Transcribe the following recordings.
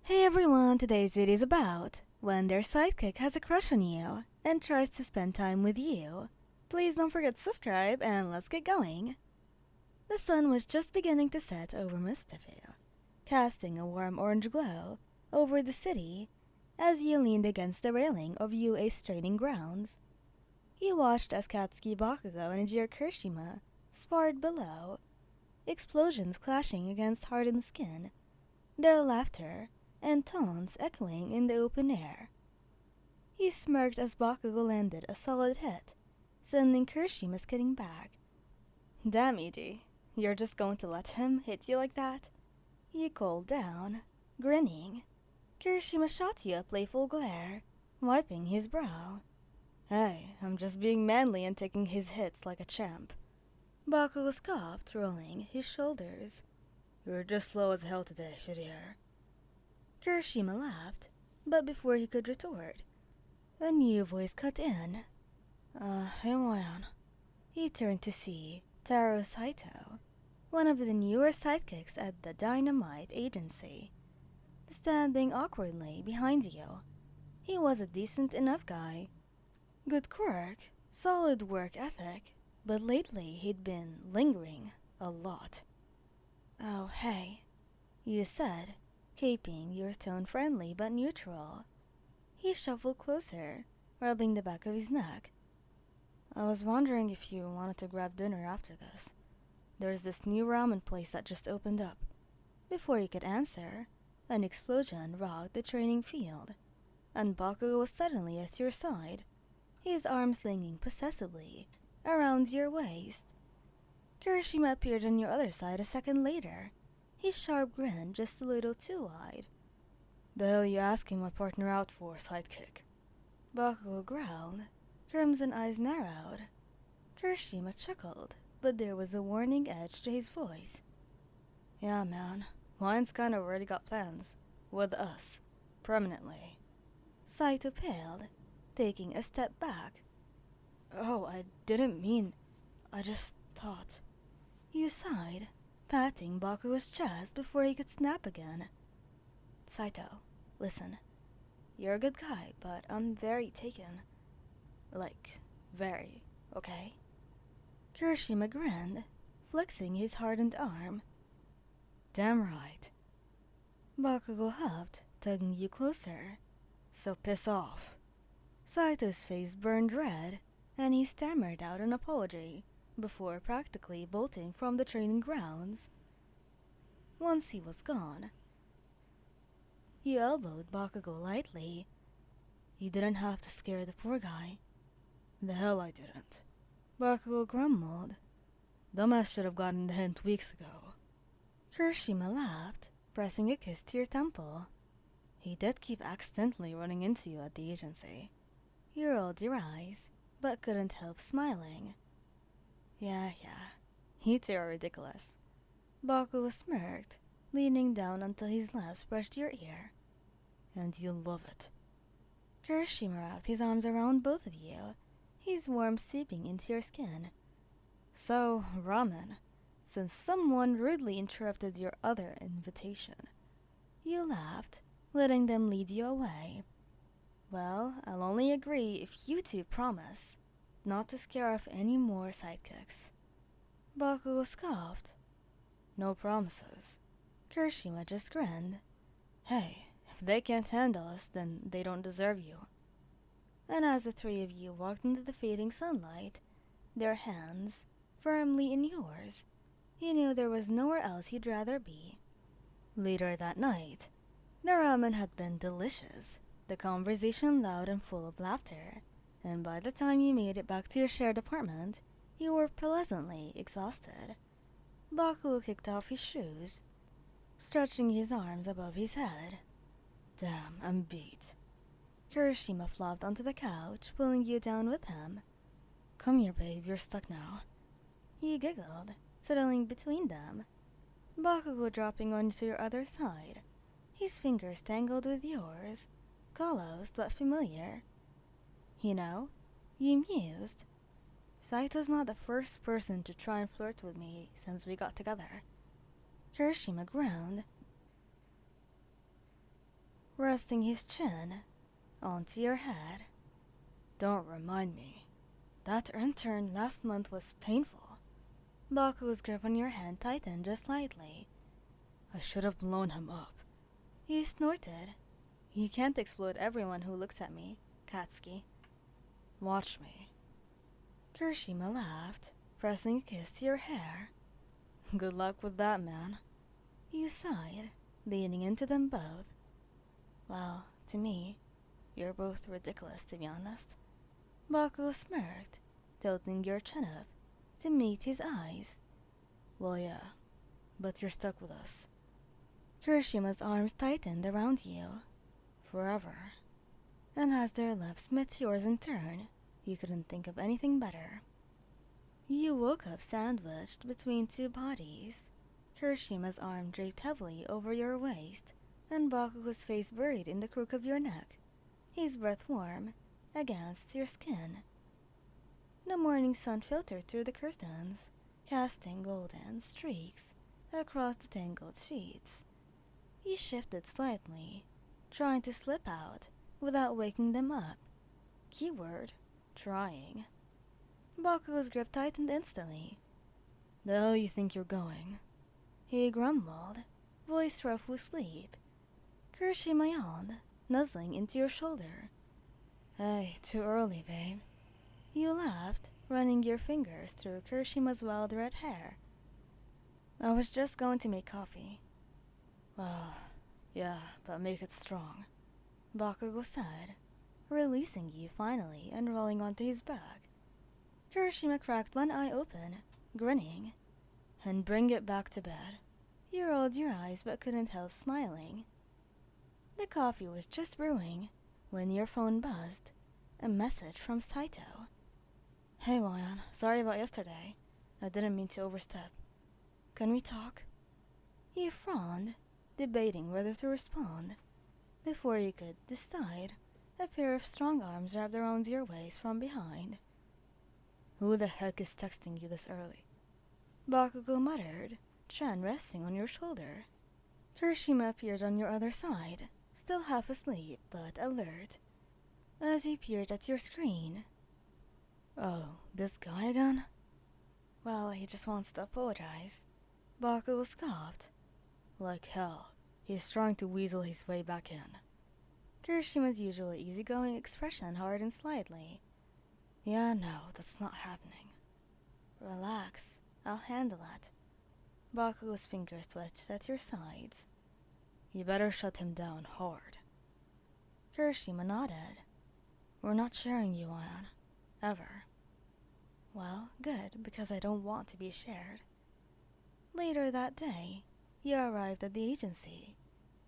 Hey everyone, today's video is about when their sidekick has a crush on you and tries to spend time with you. Please don't forget to subscribe and let's get going. The sun was just beginning to set over Mustafa, casting a warm orange glow over the city as you leaned against the railing of UA's training grounds. You watched as Katsuki Bakugo and Jiro Kirishima sparred below, explosions clashing against hardened skin, their laughter and taunts echoing in the open air. He smirked as Bakugo landed a solid hit, sending Kirishima skidding back. Damn, Iji, you're just going to let him hit you like that? He called down, grinning. Kirishima shot you a playful glare, wiping his brow. Hey, I'm just being manly and taking his hits like a champ. Bakugo scoffed, rolling his shoulders. You're just slow as hell today, shittier. Kirishima laughed, but before he could retort, a new voice cut in. Hey Ryan. He turned to see Taro Saito, one of the newer sidekicks at the Dynamite Agency, standing awkwardly behind you. He was a decent enough guy. Good quirk, solid work ethic, but lately he'd been lingering a lot. Oh, hey, you said, keeping your tone friendly but neutral. He shuffled closer, rubbing the back of his neck. I was wondering if you wanted to grab dinner after this. There's this new ramen place that just opened up. Before he could answer, an explosion rocked the training field, and Bakugo was suddenly at your side, his arm slinging possessively around your waist. Kirishima appeared on your other side a second later, his sharp grin just a little too wide. The hell are you asking my partner out for, sidekick? Bakugo growled, crimson eyes narrowed. Kirishima chuckled, but there was a warning edge to his voice. Yeah, man, mine's kinda already got plans. With us. Permanently. Saito paled, taking a step back. Oh, I didn't mean... I just thought... You sighed, patting Bakugo's chest before he could snap again. Saito, listen. You're a good guy, but I'm very taken. Like, very, okay? Kirishima grinned, flexing his hardened arm. Damn right. Bakugo huffed, tugging you closer. So piss off. Saito's face burned red, and he stammered out an apology before practically bolting from the training grounds. Once he was gone, you elbowed Bakugo lightly. You didn't have to scare the poor guy. The hell I didn't. Bakugo grumbled. Dumbass should have gotten the hint weeks ago. Kirishima laughed, pressing a kiss to your temple. He did keep accidentally running into you at the agency. You rolled your eyes, but couldn't help smiling. Yeah, you two are ridiculous. Bakugo smirked, leaning down until his lips brushed your ear. And you love it. Kirishima wrapped his arms around both of you, his warmth seeping into your skin. So, ramen, since someone rudely interrupted your other invitation. You laughed, letting them lead you away. Well, I'll only agree if you two promise not to scare off any more sidekicks. Bakugo scoffed. No promises. Kirishima just grinned. Hey, if they can't handle us, then they don't deserve you. And as the three of you walked into the fading sunlight, their hands firmly in yours, you knew there was nowhere else you'd rather be. Later that night, the ramen had been delicious, the conversation loud and full of laughter, and by the time you made it back to your shared apartment, you were pleasantly exhausted. Bakugo kicked off his shoes, stretching his arms above his head. Damn, I'm beat. Kirishima flopped onto the couch, pulling you down with him. Come here, babe, you're stuck now. He giggled, settling between them. Bakugo dropping onto your other side, his fingers tangled with yours, callous but familiar. You know, you mused. Saito's not the first person to try and flirt with me since we got together. Kirishima groaned. resting his chin onto your head. Don't remind me. That intern last month was painful. Baku's grip on your hand tightened just slightly. I should have blown him up. You snorted. You can't explode everyone who looks at me, Katsuki. Watch me. Kirishima laughed, pressing a kiss to your hair. Good luck with that, man. You sighed, leaning into them both. Well, to me, you're both ridiculous, to be honest. Baku smirked, tilting your chin up to meet his eyes. Well, yeah, but you're stuck with us. Kirishima's arms tightened around you. Forever. And as their lips met yours in turn, you couldn't think of anything better. You woke up sandwiched between two bodies. Kirishima's arm draped heavily over your waist, and Baku's face buried in the crook of your neck, his breath warm against your skin. The morning sun filtered through the curtains, casting golden streaks across the tangled sheets. He shifted slightly, trying to slip out without waking them up. Keyword, trying. Baku's grip tightened instantly. The hell you think you're going? He grumbled, voice rough with sleep. Kirishima yawned, nuzzling into your shoulder. Hey, too early, babe. You laughed, running your fingers through Kirishima's wild red hair. I was just going to make coffee. Well, yeah, but make it strong. Bakugo said, releasing you finally and rolling onto his back. Kirishima cracked one eye open, grinning. And bring it back to bed. You rolled your eyes but couldn't help smiling. The coffee was just brewing when your phone buzzed. A message from Saito. Hey, Ryan, sorry about yesterday. I didn't mean to overstep. Can we talk? He frowned, debating whether to respond. Before you could decide, a pair of strong arms wrapped around your waist from behind. Who the heck is texting you this early? Bakugo muttered, chin resting on your shoulder. Kirishima appeared on your other side, still half asleep but alert. As he peered at your screen. Oh, this guy again? Well, he just wants to apologize. Bakugo scoffed. Like hell. He's trying to weasel his way back in. Kirishima's usually easygoing expression hardened slightly. Yeah, no, that's not happening. Relax. I'll handle it. Bakugo's fingers twitched at your sides. You better shut him down hard. Kirishima nodded. We're not sharing you, Ion. Ever. Well, good, because I don't want to be shared. Later that day, you arrived at the agency,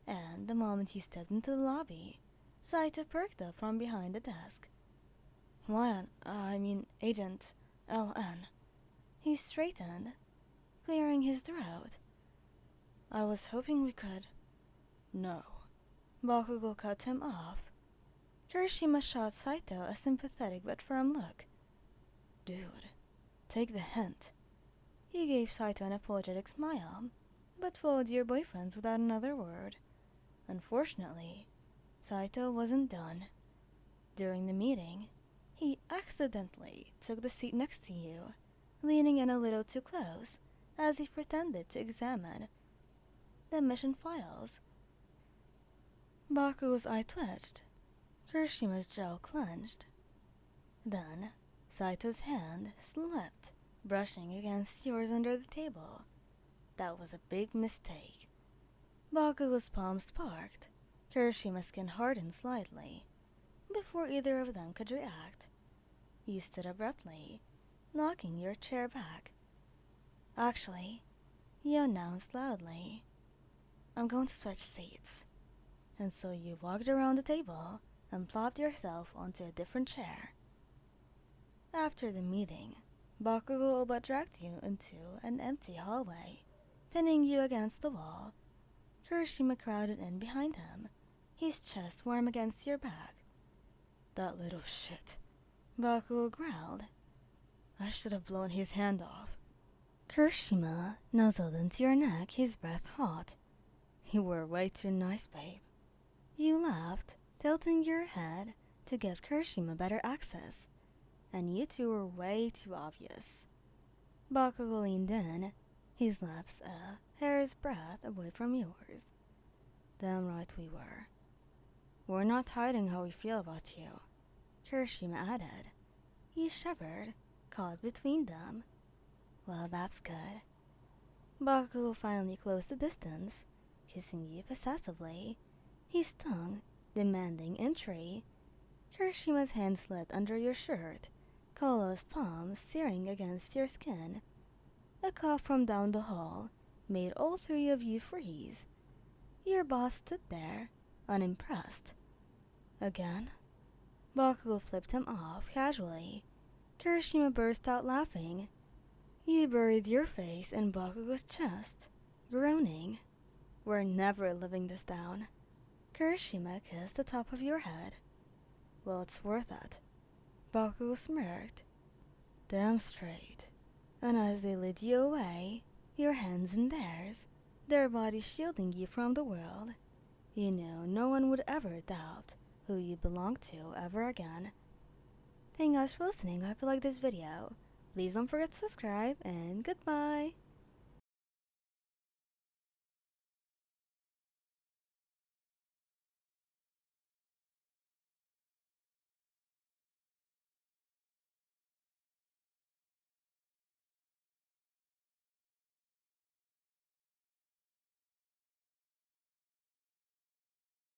and the moment you stepped into the lobby, Saito perked up from behind the desk. Agent LN. He straightened, clearing his throat. I was hoping we could... No. Bakugo cut him off. Kirishima shot Saito a sympathetic but firm look. Dude, take the hint. He gave Saito an apologetic smile, but followed your boyfriends without another word. Unfortunately, Saito wasn't done. During the meeting, he accidentally took the seat next to you, leaning in a little too close as he pretended to examine the mission files. Baku's eye twitched. Kirishima's jaw clenched. Then, Saito's hand slipped, brushing against yours under the table. That was a big mistake. Baku's palm sparked. Kirishima's skin hardened slightly. Before either of them could react, you stood abruptly, knocking your chair back. Actually, you announced loudly, I'm going to switch seats. And so you walked around the table and plopped yourself onto a different chair. After the meeting, Bakugo all but dragged you into an empty hallway, pinning you against the wall. Kirishima crowded in behind him, his chest warm against your back. That little shit. Bakugo growled. I should have blown his hand off. Kirishima nuzzled into your neck, his breath hot. You were way too nice, babe. You laughed, tilting your head to give Kirishima better access, and you two were way too obvious. Bakugo leaned in, his lips a hair's breadth away from yours. Damn right we were. We're not hiding how we feel about you, Kirishima added. He shivered, caught between them. Well, that's good. Bakugo finally closed the distance, kissing you possessively, his tongue demanding entry. Kirishima's hand slid under your shirt, Kolo's palm searing against your skin. A cough from down the hall made all three of you freeze. Your boss stood there, unimpressed. Again? Bakugo flipped him off casually. Kirishima burst out laughing. You buried your face in Bakugo's chest, groaning. We're never living this down. Kirishima kissed the top of your head. Well, it's worth it. Bakugo smirked. Damn straight. And as they led you away, your hands in theirs, their bodies shielding you from the world, you knew no one would ever doubt who you belonged to ever again. Thank you guys for listening. I hope you liked this video. Please don't forget to subscribe, and goodbye!